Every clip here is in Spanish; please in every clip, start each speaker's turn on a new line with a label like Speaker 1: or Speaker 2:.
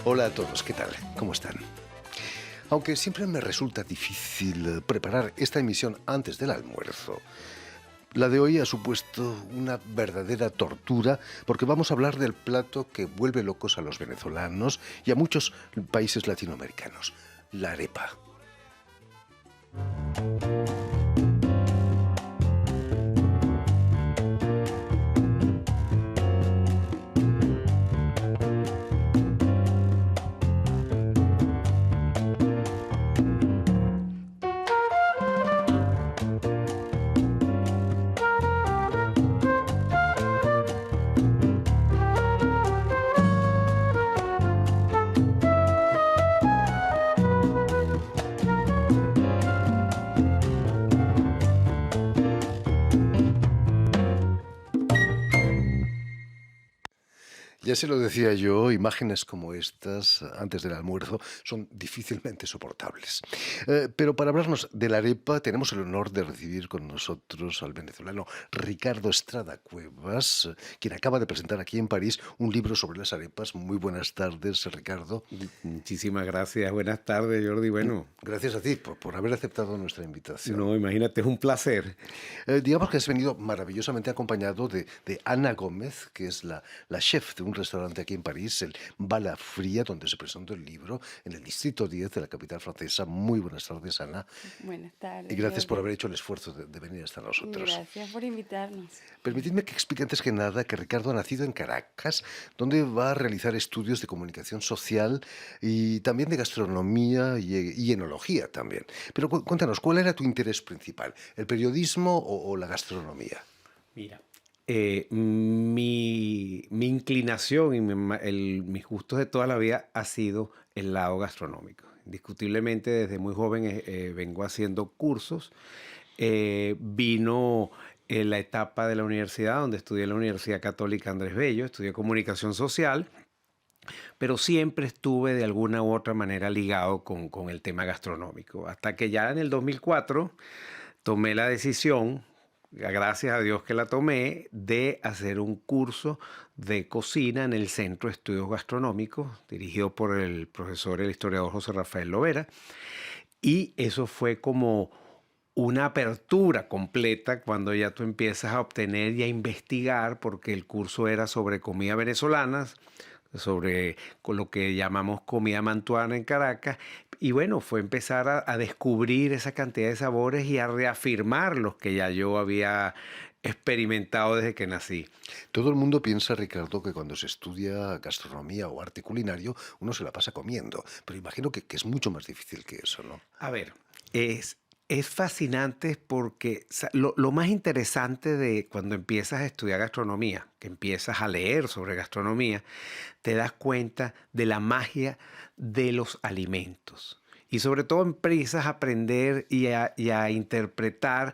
Speaker 1: Hola a todos, ¿qué tal? ¿Cómo están? Aunque siempre me resulta difícil preparar esta emisión antes del almuerzo, la de hoy ha supuesto una verdadera tortura porque vamos a hablar del plato que vuelve locos a los venezolanos y a muchos países latinoamericanos, la arepa. Ya se lo decía yo, imágenes como estas antes del almuerzo son difícilmente soportables. Pero para hablarnos de la arepa tenemos el honor de recibir con nosotros al venezolano Ricardo Estrada Cuevas, quien acaba de presentar aquí en París un libro sobre las arepas. Muy buenas tardes, Ricardo.
Speaker 2: Muchísimas gracias. Buenas tardes, Jordi. Bueno,
Speaker 1: Gracias a ti por haber aceptado nuestra invitación.
Speaker 2: no, imagínate, es un placer.
Speaker 1: Digamos que has venido maravillosamente acompañado de Ana Gómez, que es la chef de un restaurante aquí en París, el Bala Fría, donde se presentó el libro, en el distrito 10 de la capital francesa. Muy buenas tardes, Ana.
Speaker 3: Buenas
Speaker 1: Y
Speaker 3: tardes,
Speaker 1: gracias por
Speaker 3: Jordi.
Speaker 1: haber hecho el esfuerzo de venir hasta nosotros.
Speaker 3: Gracias por invitarnos.
Speaker 1: Permitidme que explique antes que nada que Ricardo ha nacido en Caracas, donde va a realizar estudios de comunicación social y también de gastronomía y enología también. Pero cuéntanos, ¿cuál era tu interés principal? ¿El periodismo o la gastronomía?
Speaker 2: Mira, mi inclinación y mis gustos de toda la vida ha sido el lado gastronómico. Indiscutiblemente, desde muy joven vengo haciendo cursos. Vino la etapa de la universidad, donde estudié en la Universidad Católica Andrés Bello, estudié comunicación social, pero siempre estuve de alguna u otra manera ligado con el tema gastronómico. Hasta que ya en el 2004 tomé la decisión, gracias a Dios que la tomé, de hacer un curso de cocina en el Centro de Estudios Gastronómicos, dirigido por el profesor, el historiador José Rafael Lovera. Y eso fue como una apertura completa cuando ya tú empiezas a obtener y a investigar, porque el curso era sobre comida venezolana, sobre con lo que llamamos comida mantuana en Caracas. Y bueno, fue empezar a descubrir esa cantidad de sabores y a reafirmar los que ya yo había experimentado desde que nací.
Speaker 1: Todo el mundo piensa, Ricardo, que cuando se estudia gastronomía o arte culinario, uno se la pasa comiendo. Pero imagino que es mucho más difícil que eso, ¿no?
Speaker 2: A ver, es fascinante porque lo más interesante de cuando empiezas a estudiar gastronomía, que empiezas a leer sobre gastronomía, te das cuenta de la magia de los alimentos. Y sobre todo empiezas a aprender y a interpretar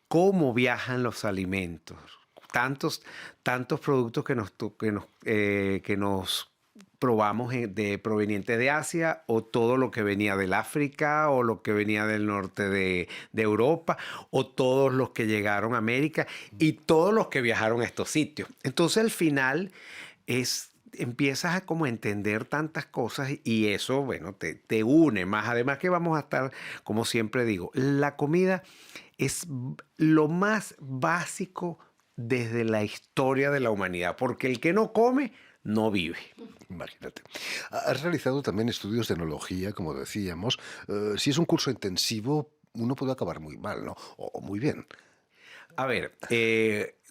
Speaker 2: cómo viajan los alimentos. Tantos productos que nos probamos provenientes de Asia, o todo lo que venía del África, o lo que venía del norte de Europa, o todos los que llegaron a América y todos los que viajaron a estos sitios. Entonces al final empiezas a como entender tantas cosas y eso, bueno, te une más. Además que vamos a estar, como siempre digo, la comida es lo más básico desde la historia de la humanidad, porque el que no come no vive.
Speaker 1: Imagínate. Has realizado también estudios de enología, como decíamos. Si es un curso intensivo, uno puede acabar muy mal, ¿no? O muy bien.
Speaker 2: A ver,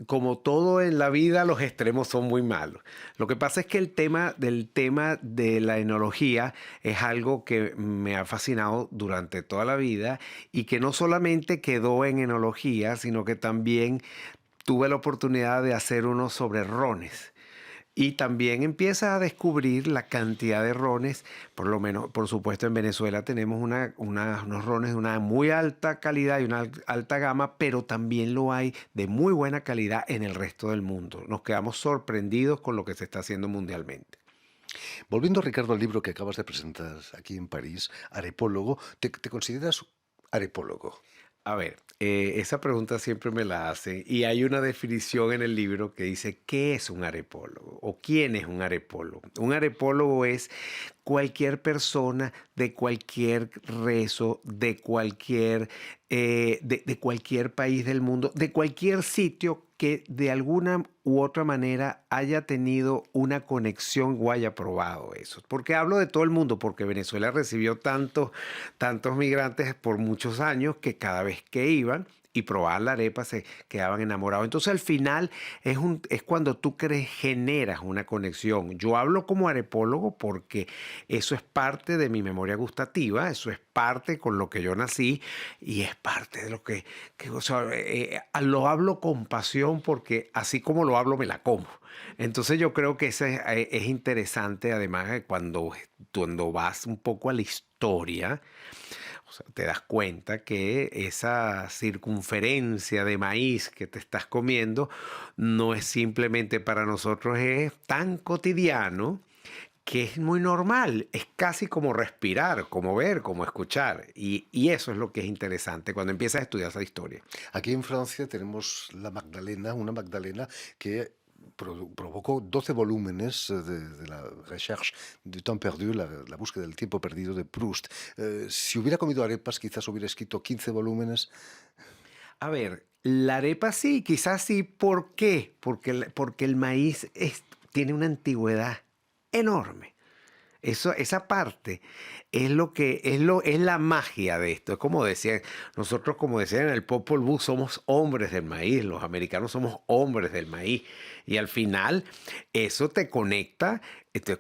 Speaker 2: como todo en la vida, los extremos son muy malos. Lo que pasa es que el tema de la enología es algo que me ha fascinado durante toda la vida y que no solamente quedó en enología, sino que también tuve la oportunidad de hacer uno sobre rones. Y también empiezas a descubrir la cantidad de rones, por lo menos, por supuesto, en Venezuela tenemos unos rones de una muy alta calidad y una alta gama, pero también lo hay de muy buena calidad en el resto del mundo. Nos quedamos sorprendidos con lo que se está haciendo mundialmente.
Speaker 1: Volviendo, Ricardo, al libro que acabas de presentar aquí en París, Arepólogo, ¿te consideras arepólogo?
Speaker 2: A ver, esa pregunta siempre me la hacen y hay una definición en el libro que dice ¿qué es un arepólogo? ¿O quién es un arepólogo? Un arepólogo es cualquier persona, de cualquier rezo, de cualquier país del mundo, de cualquier sitio que de alguna u otra manera haya tenido una conexión o haya probado eso. ¿Por qué hablo de todo el mundo? Porque Venezuela recibió tantos migrantes por muchos años que cada vez que iban y probaban la arepa se quedaban enamorados. Entonces al final es cuando tú generas una conexión. Yo hablo como arepólogo porque eso es parte de mi memoria gustativa, eso es parte con lo que yo nací y es parte de lo o sea, lo hablo con pasión porque así como lo hablo me la como. Entonces yo creo que eso es interesante, además cuando vas un poco a la historia. O sea, te das cuenta que esa circunferencia de maíz que te estás comiendo no es simplemente para nosotros, es tan cotidiano que es muy normal. Es casi como respirar, como ver, como escuchar. Y eso es lo que es interesante cuando empiezas a estudiar esa historia.
Speaker 1: Aquí en Francia tenemos la Magdalena, una Magdalena que provocó 12 volúmenes de la Recherche du temps perdu, la búsqueda del tiempo perdido de Proust. Si hubiera comido arepas, quizás hubiera escrito 15 volúmenes.
Speaker 2: A ver, la arepa sí, quizás sí. ¿Por qué? Porque el maíz tiene una antigüedad enorme. Esa parte es la magia de esto. Es como decían, nosotros como decían en el Popol Vuh, somos hombres del maíz, los americanos somos hombres del maíz. Y al final eso te conecta. Entonces,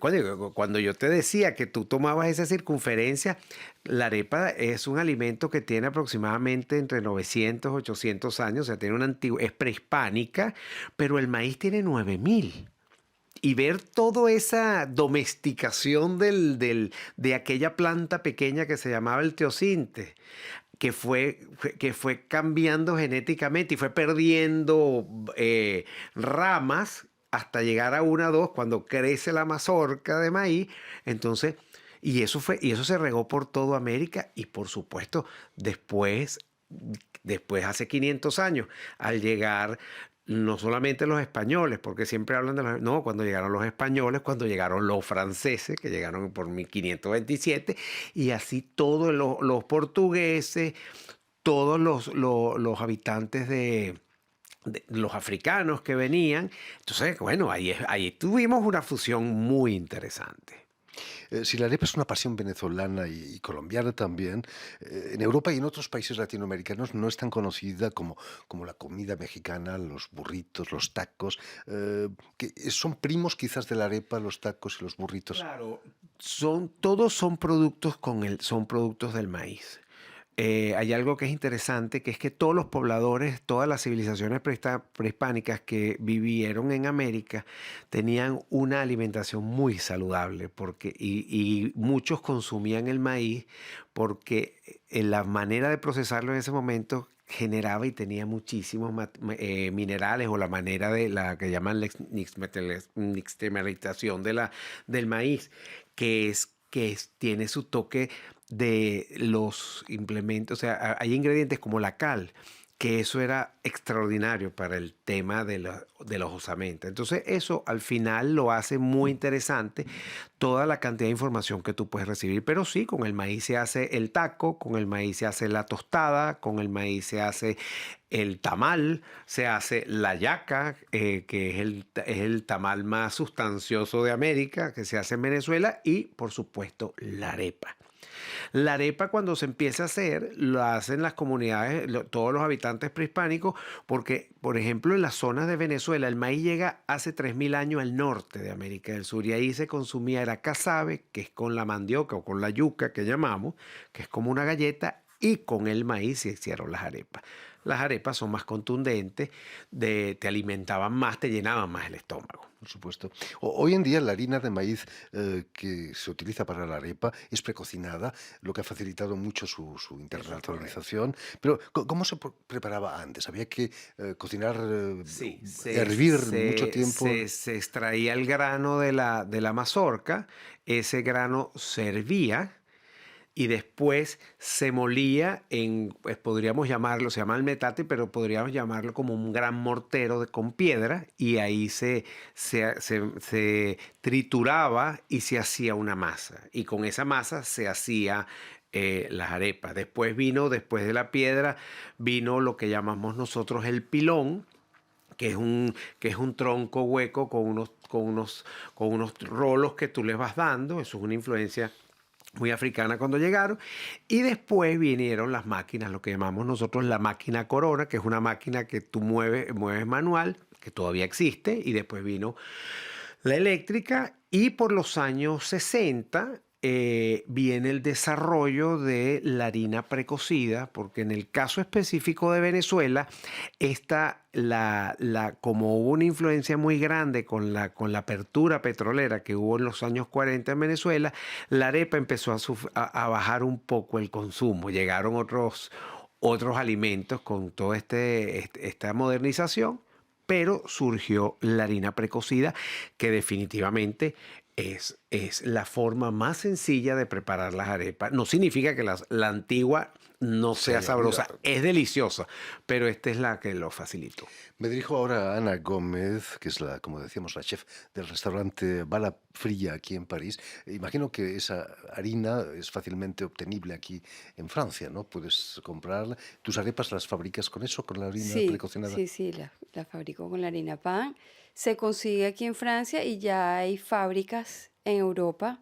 Speaker 2: cuando yo te decía que tú tomabas esa circunferencia, la arepa es un alimento que tiene aproximadamente entre 900 y 800 años, o sea, es prehispánica, pero el maíz tiene 9000. Y ver toda esa domesticación de aquella planta pequeña que se llamaba el teosinte, que fue cambiando genéticamente y fue perdiendo ramas hasta llegar a una o dos cuando crece la mazorca de maíz. Entonces, y eso se regó por toda América y por supuesto después hace 500 años, al llegar no solamente los españoles, porque siempre hablan de no, cuando llegaron los españoles, cuando llegaron los franceses, que llegaron por 1527, y así todos los portugueses, todos los habitantes de los africanos que venían. Entonces, bueno, ahí tuvimos una fusión muy interesante.
Speaker 1: Si la arepa es una pasión venezolana y colombiana también, en Europa y en otros países latinoamericanos no es tan conocida como la comida mexicana, los burritos, los tacos, que son primos quizás de la arepa, los tacos y los burritos.
Speaker 2: Claro, todos son productos del maíz. Hay algo que es interesante, que es que todos los pobladores, todas las civilizaciones prehispánicas que vivieron en América tenían una alimentación muy saludable y muchos consumían el maíz porque la manera de procesarlo en ese momento generaba y tenía muchísimos minerales, o la manera de la que llaman la nixtamalización del maíz, tiene su toque de los implementos. O sea, hay ingredientes como la cal, que eso era extraordinario para el tema de los osamentas. Entonces eso al final lo hace muy interesante, toda la cantidad de información que tú puedes recibir. Pero sí, con el maíz se hace el taco, con el maíz se hace la tostada, con el maíz se hace el tamal, se hace la yaca, que es el tamal más sustancioso de América, que se hace en Venezuela, y por supuesto la arepa. La arepa, cuando se empieza a hacer, lo hacen las comunidades, todos los habitantes prehispánicos, porque, por ejemplo, en las zonas de Venezuela, el maíz llega hace 3000 años al norte de América del Sur, y ahí se consumía, era casabe, que es con la mandioca o con la yuca que llamamos, que es como una galleta, y con el maíz se hicieron las arepas. Las arepas son más contundentes, te alimentaban más, te llenaban más el estómago.
Speaker 1: Por supuesto. Hoy en día la harina de maíz que se utiliza para la arepa es precocinada, lo que ha facilitado mucho su
Speaker 2: Eso es correcto.
Speaker 1: internacionalización. Pero ¿cómo se preparaba antes? ¿Había que cocinar,
Speaker 2: Sí,
Speaker 1: hervir mucho tiempo?
Speaker 2: se extraía el grano de la mazorca, ese grano servía, y después se molía en, pues podríamos llamarlo, se llama el metate, pero podríamos llamarlo como un gran mortero con piedra, y ahí se trituraba y se hacía una masa. Y con esa masa se hacía las arepas. Después vino, después de la piedra, vino lo que llamamos nosotros el pilón, que es un tronco hueco con unos rolos que tú les vas dando. Eso es una influencia muy africana cuando llegaron. Y después vinieron las máquinas, lo que llamamos nosotros la máquina Corona, que es una máquina que tú mueves manual, que todavía existe. Y después vino la eléctrica, y por los años 60 viene el desarrollo de la harina precocida, porque en el caso específico de Venezuela, como hubo una influencia muy grande con la apertura petrolera que hubo en los años 40 en Venezuela, la arepa empezó a bajar un poco el consumo. Llegaron otros alimentos con toda esta modernización, pero surgió la harina precocida, que definitivamente es la forma más sencilla de preparar las arepas. No significa que la antigua no sea sabrosa, es deliciosa, pero esta es la que lo facilitó.
Speaker 1: Me dirijo ahora a Ana Gómez, que es como decíamos, la chef del restaurante Bala Fría aquí en París. Imagino que esa harina es fácilmente obtenible aquí en Francia, ¿no? Puedes comprarla. ¿Tus arepas las fabricas con eso, con la harina
Speaker 3: Sí,
Speaker 1: precocinada?
Speaker 3: sí, la fabrico con la harina pan. Se consigue aquí en Francia y ya hay fábricas en Europa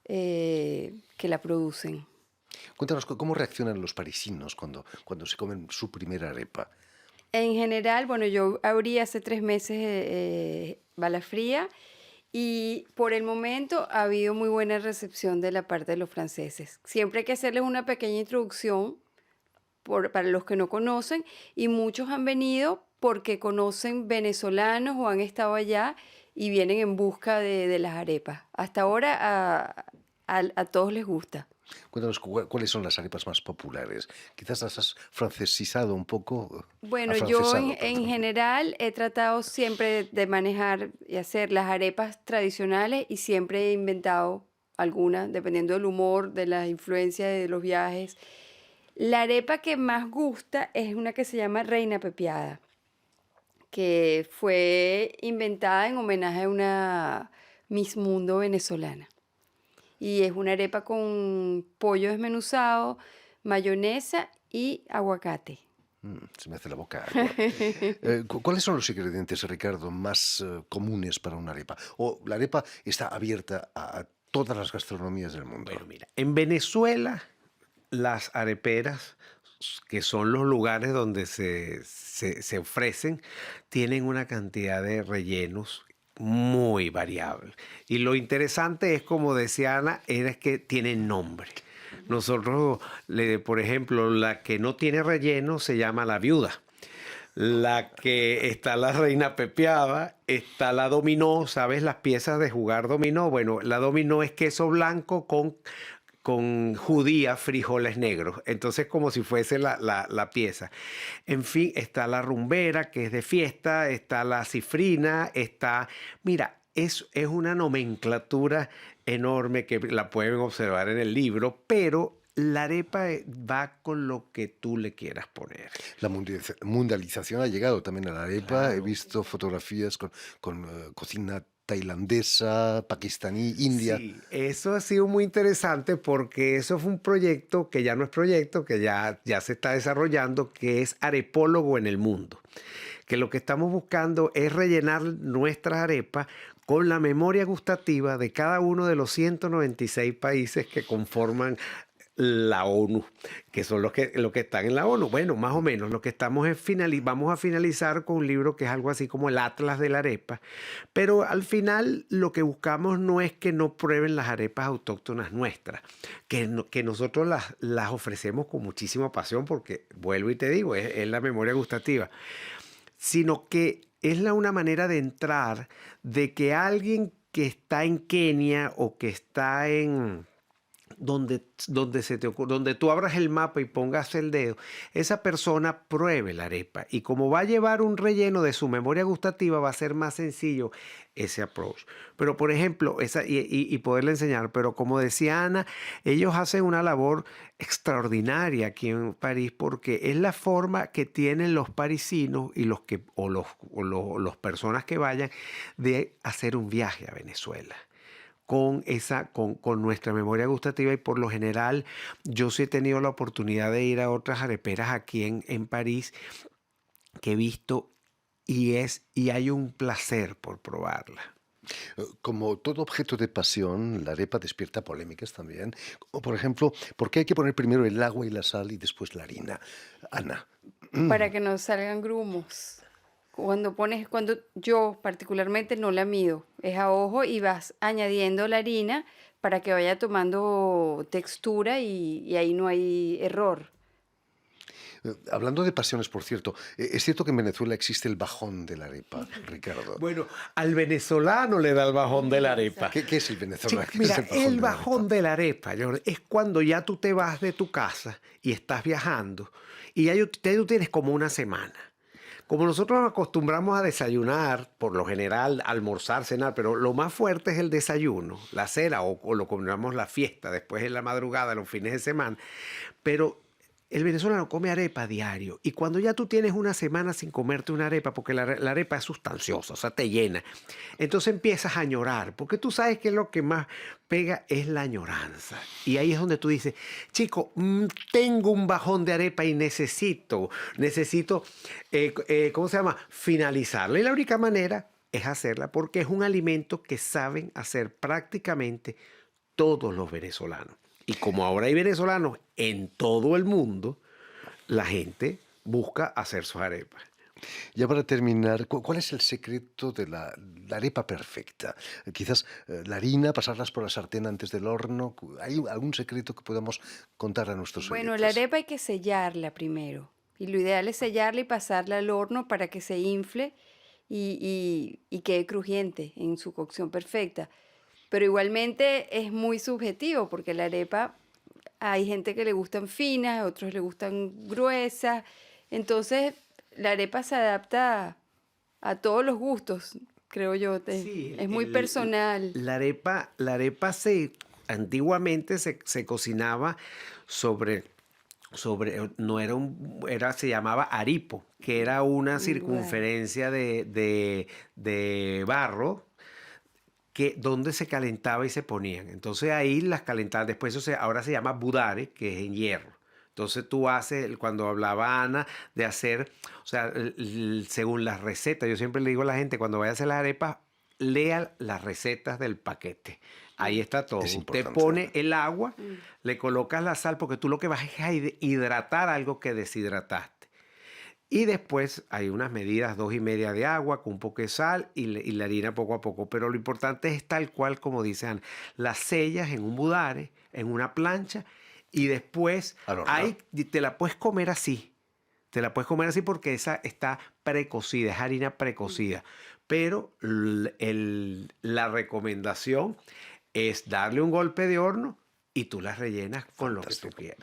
Speaker 3: que la producen.
Speaker 1: Cuéntanos, ¿cómo reaccionan los parisinos cuando se comen su primera arepa?
Speaker 3: En general, bueno, yo abrí hace 3 meses Balafría y por el momento ha habido muy buena recepción de la parte de los franceses. Siempre hay que hacerles una pequeña introducción para los que no conocen, y muchos han venido porque conocen venezolanos o han estado allá y vienen en busca de las arepas. Hasta ahora a todos les gusta.
Speaker 1: Cuéntanos cuáles son las arepas más populares. Quizás las has francesizado un poco,
Speaker 3: Bueno, yo
Speaker 1: afrancesado,
Speaker 3: en
Speaker 1: perdón.
Speaker 3: general he tratado siempre de manejar y hacer las arepas tradicionales, y siempre he inventado alguna, dependiendo del humor, de la influencia de los viajes. La arepa que más gusta es una que se llama Reina Pepiada, que fue inventada en homenaje a una Miss Mundo venezolana. Y es una arepa con pollo desmenuzado, mayonesa y aguacate.
Speaker 1: Se me hace la boca agua. ¿Cuáles son los ingredientes, Ricardo, más comunes para una arepa? ¿O la arepa está abierta a todas las gastronomías del mundo?
Speaker 2: Bueno, mira, en Venezuela las areperas, que son los lugares donde se ofrecen, tienen una cantidad de rellenos muy variable. Y lo interesante es, como decía Ana, es que tienen nombre. Nosotros, por ejemplo, la que no tiene relleno se llama la viuda. La que está la reina pepiada, está la dominó. ¿Sabes las piezas de jugar dominó? Bueno, la dominó es queso blanco con judía, frijoles negros. Entonces, como si fuese la pieza. En fin, está la rumbera, que es de fiesta, está la cifrina, está... Mira, es una nomenclatura enorme que la pueden observar en el libro, pero la arepa va con lo que tú le quieras poner.
Speaker 1: La mundialización ha llegado también a la arepa. He
Speaker 2: Claro.
Speaker 1: visto fotografías con cocina tailandesa, pakistaní, india.
Speaker 2: Sí, eso ha sido muy interesante, porque eso fue un proyecto que ya no es proyecto, que ya se está desarrollando, que es Arepólogo en el Mundo. Que lo que estamos buscando es rellenar nuestras arepas con la memoria gustativa de cada uno de los 196 países que conforman la ONU, que son los que están en la ONU. Bueno, más o menos, lo que estamos vamos a finalizar con un libro que es algo así como el Atlas de la Arepa, pero al final lo que buscamos no es que no prueben las arepas autóctonas nuestras, que nosotros las ofrecemos con muchísima pasión, porque, vuelvo y te digo, es la memoria gustativa, sino que es una manera de entrar, de que alguien que está en Kenia o que está en donde tú abras el mapa y pongas el dedo, esa persona pruebe la arepa. Y como va a llevar un relleno de su memoria gustativa, va a ser más sencillo ese approach. Pero, por ejemplo, y poderle enseñar, pero como decía Ana, ellos hacen una labor extraordinaria aquí en París porque es la forma que tienen los parisinos y los personas que vayan de hacer un viaje a Venezuela con nuestra memoria gustativa, y por lo general yo sí he tenido la oportunidad de ir a otras areperas aquí en París que he visto y hay un placer por probarla.
Speaker 1: Como todo objeto de pasión, la arepa despierta polémicas también. O, por ejemplo, ¿por qué hay que poner primero el agua y la sal y después la harina? Ana.
Speaker 3: Para que no salgan grumos. Cuando yo particularmente no la mido, es a ojo y vas añadiendo la harina para que vaya tomando textura y ahí no hay error.
Speaker 1: Hablando de pasiones, por cierto, es cierto que en Venezuela existe el bajón de la arepa, Ricardo.
Speaker 2: Bueno, al venezolano le da el bajón de la arepa.
Speaker 1: ¿Qué es el
Speaker 2: Sí,
Speaker 1: venezolano? ¿Qué
Speaker 2: mira,
Speaker 1: es
Speaker 2: el
Speaker 1: de la arepa?
Speaker 2: bajón de la arepa, Jordi, es cuando ya tú te vas de tu casa y estás viajando y ya tú tienes como una semana. Como nosotros nos acostumbramos a desayunar, por lo general, almorzar, cenar, pero lo más fuerte es el desayuno, la cena o lo que llamamos la fiesta, después en la madrugada, los fines de semana. Pero el venezolano come arepa diario y cuando ya tú tienes una semana sin comerte una arepa, porque la arepa es sustanciosa, o sea, te llena, entonces empiezas a añorar, porque tú sabes que lo que más pega es la añoranza. Y ahí es donde tú dices, chico, tengo un bajón de arepa y necesito, ¿cómo se llama? Finalizarla. Y la única manera es hacerla porque es un alimento que saben hacer prácticamente todos los venezolanos. Y como ahora hay venezolanos en todo el mundo, la gente busca hacer sus arepas.
Speaker 1: Ya para terminar, ¿cuál es el secreto de la arepa perfecta? Quizás la harina, pasarlas por la sartén antes del horno. ¿Hay algún secreto que podamos contar a nuestros
Speaker 3: Bueno, la
Speaker 1: oyentes?
Speaker 3: arepa hay que sellarla primero. Y lo ideal es sellarla y pasarla al horno para que se infle y quede crujiente en su cocción perfecta. Pero igualmente es muy subjetivo porque la arepa, hay gente que le gustan finas, a otros le gustan gruesas. Entonces, la arepa se adapta a todos los gustos, creo yo.
Speaker 2: Sí,
Speaker 3: Es muy personal.
Speaker 2: la arepa antiguamente se cocinaba sobre, no era se llamaba aripo, que era una
Speaker 3: Igual.
Speaker 2: circunferencia de barro donde se calentaba y se ponían. Entonces ahí las calentaban. Después ahora se llama budare, que es en hierro. Entonces tú haces, cuando hablaba Ana de hacer, o sea, según las recetas, yo siempre le digo a la gente, cuando vaya a hacer las arepas, lea las recetas del paquete. Ahí está todo.
Speaker 1: Es
Speaker 2: Usted
Speaker 1: importante
Speaker 2: pone
Speaker 1: saberlo.
Speaker 2: el agua, le colocas la sal, porque tú lo que vas es a hidratar algo que deshidrataste. Y después hay unas medidas, 2,5 de agua con un poco de sal y la harina poco a poco. Pero lo importante es tal cual como dice Ana. Las sellas en un budare, en una plancha, y después
Speaker 1: Al horno.
Speaker 2: te la puedes comer así. Te la puedes comer así porque esa está precocida, es harina precocida. Pero la recomendación es darle un golpe de horno y tú las rellenas con lo que tú
Speaker 1: Fantástico.
Speaker 2: quieras.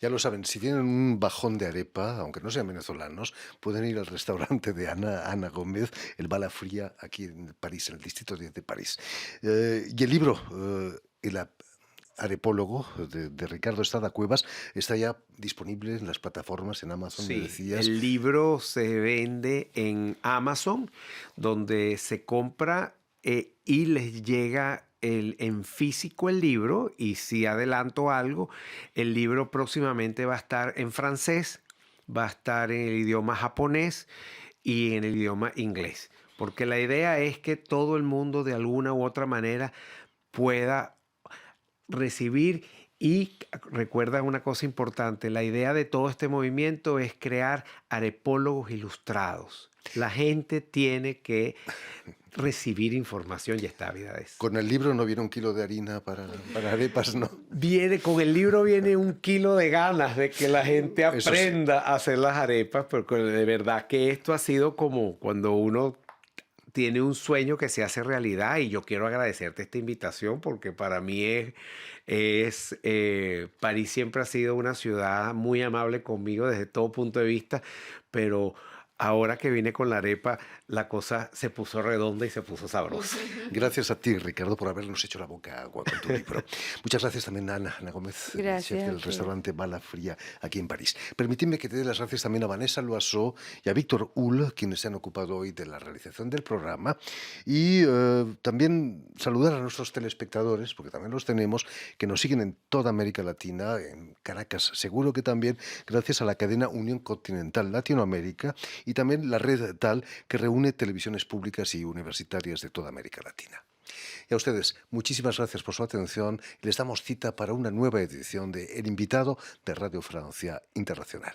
Speaker 1: Ya lo saben, si tienen un bajón de arepa, aunque no sean venezolanos, pueden ir al restaurante de Ana Gómez, el Bala Fría, aquí en París, en el distrito 10 de París. Y el libro, El Arepólogo, de Ricardo Estrada Cuevas, está ya disponible en las plataformas, en Amazon, me
Speaker 2: Sí,
Speaker 1: decías.
Speaker 2: el libro se vende en Amazon, donde se compra y les llega en físico el libro. Y si adelanto algo, el libro próximamente va a estar en francés, va a estar en el idioma japonés y en el idioma inglés. Porque la idea es que todo el mundo de alguna u otra manera pueda recibir. Y recuerda una cosa importante, la idea de todo este movimiento es crear arepólogos ilustrados. La gente tiene que recibir información y esta vida es.
Speaker 1: Con el libro no viene 1 kilo de harina para arepas, ¿no?
Speaker 2: Con el libro viene 1 kilo de ganas de que la gente
Speaker 1: Eso sí.
Speaker 2: aprenda a hacer las arepas, porque de verdad que esto ha sido como cuando uno tiene un sueño que se hace realidad y yo quiero agradecerte esta invitación porque para mí París siempre ha sido una ciudad muy amable conmigo desde todo punto de vista, pero ahora que vine con la arepa, la cosa se puso redonda y se puso sabrosa.
Speaker 1: Gracias a ti, Ricardo, por habernos hecho la boca agua con tu libro. Muchas gracias también a Ana Gómez, chef
Speaker 3: Gracias a
Speaker 1: del
Speaker 3: usted.
Speaker 1: restaurante Bala Fría aquí en París. Permitidme que te dé las gracias también a Vanessa Loiseau y a Víctor Hull, quienes se han ocupado hoy de la realización del programa. Y también saludar a nuestros telespectadores, porque también los tenemos, que nos siguen en toda América Latina, en Caracas, seguro que también gracias a la cadena Unión Continental Latinoamérica y también la red TAL, que reúne televisiones públicas y universitarias de toda América Latina. Y a ustedes, muchísimas gracias por su atención y les damos cita para una nueva edición de El Invitado de Radio Francia Internacional.